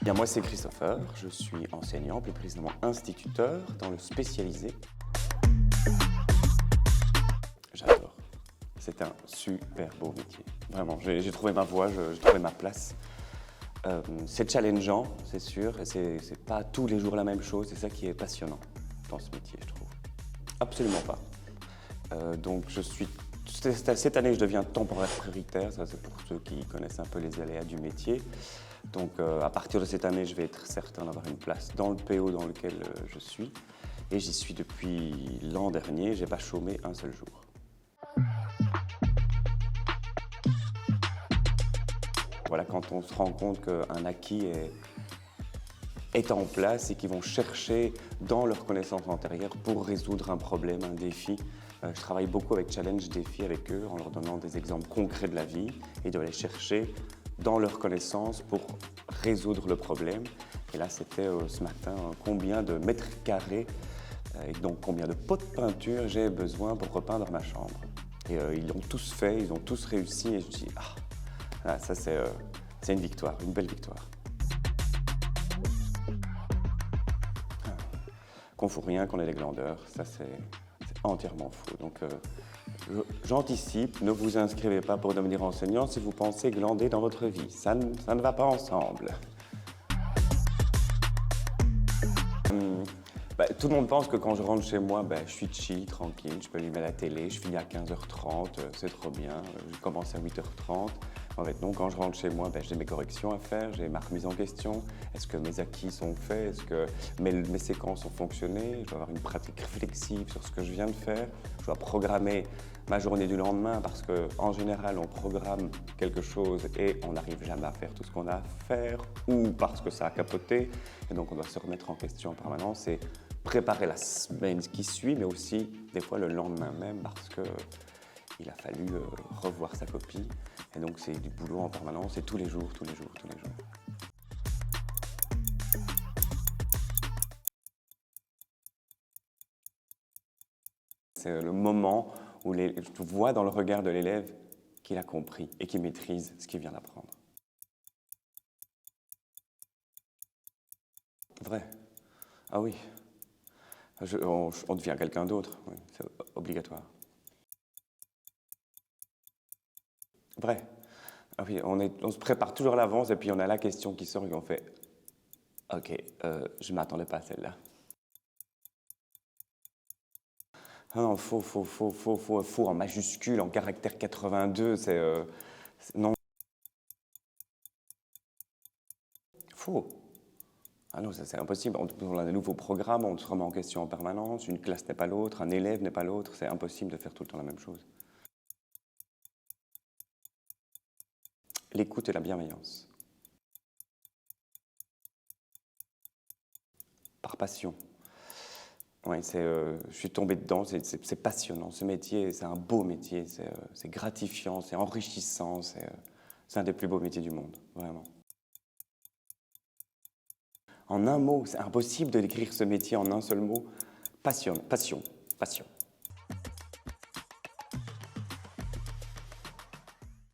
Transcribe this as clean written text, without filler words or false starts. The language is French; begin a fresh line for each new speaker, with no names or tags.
Bien, moi, c'est Christopher. Je suis enseignant, plus précisément instituteur dans le spécialisé. J'adore. C'est un super beau métier. Vraiment, j'ai trouvé ma voie, j'ai trouvé ma place. C'est challengeant, c'est sûr, et c'est pas tous les jours la même chose. C'est ça qui est passionnant dans ce métier, je trouve. Absolument pas. Donc, cette année, je deviens temporaire prioritaire. Ça, c'est pour ceux qui connaissent un peu les aléas du métier. Donc, à partir de cette année, je vais être certain d'avoir une place dans le PO dans lequel je suis. Et j'y suis depuis l'an dernier. Je n'ai pas chômé un seul jour. Voilà, quand on se rend compte qu'un acquis est en place et qu'ils vont chercher dans leurs connaissances antérieures pour résoudre un problème, un défi. Je travaille beaucoup avec Challenge Défi avec eux en leur donnant des exemples concrets de la vie et de les chercher dans leurs connaissances pour résoudre le problème. Et là, c'était ce matin combien de mètres carrés et donc combien de pots de peinture j'ai besoin pour repeindre ma chambre. Et ils l'ont tous fait, ils ont tous réussi et je me dis ah, ça c'est une victoire, une belle victoire. Qu'on fout rien, qu'on est des glandeurs, ça c'est entièrement faux. Donc j'anticipe, ne vous inscrivez pas pour devenir enseignant si vous pensez glander dans votre vie. Ça ne va pas ensemble. Tout le monde pense que quand je rentre chez moi, je suis chill, tranquille, je peux allumer la télé, je finis à 15h30, c'est trop bien, je commence à 8h30. En fait, non, quand je rentre chez moi, j'ai mes corrections à faire, j'ai ma remise en question. Est-ce que mes acquis sont faits? Est-ce que mes séquences ont fonctionné? Je dois avoir une pratique réflexive sur ce que je viens de faire. Je dois programmer ma journée du lendemain parce qu'en général, on programme quelque chose et on n'arrive jamais à faire tout ce qu'on a à faire ou parce que ça a capoté. Et donc, on doit se remettre en question en permanence et préparer la semaine qui suit, mais aussi des fois le lendemain même parce qu'il a fallu revoir sa copie. Et donc, c'est du boulot en permanence et tous les jours, tous les jours, tous les jours. C'est le moment où je vois dans le regard de l'élève qu'il a compris et qu'il maîtrise ce qu'il vient d'apprendre. Vrai? Ah oui. On devient quelqu'un d'autre, oui, c'est obligatoire. Vrai. Ah oui, on se prépare toujours à l'avance et puis on a la question qui sort et on fait « Ok, je ne m'attendais pas à celle-là ». Ah non, faux en majuscule, en caractère 82, non. Faux. Ah non, ça c'est impossible. On a de nouveaux programmes, on se remet en question en permanence, une classe n'est pas l'autre, un élève n'est pas l'autre, c'est impossible de faire tout le temps la même chose. L'écoute et la bienveillance. Par passion. Ouais, je suis tombé dedans, c'est passionnant. Ce métier, c'est un beau métier, c'est gratifiant, c'est enrichissant, c'est un des plus beaux métiers du monde, vraiment. En un mot, c'est impossible de décrire ce métier en un seul mot. Passion, passion, passion.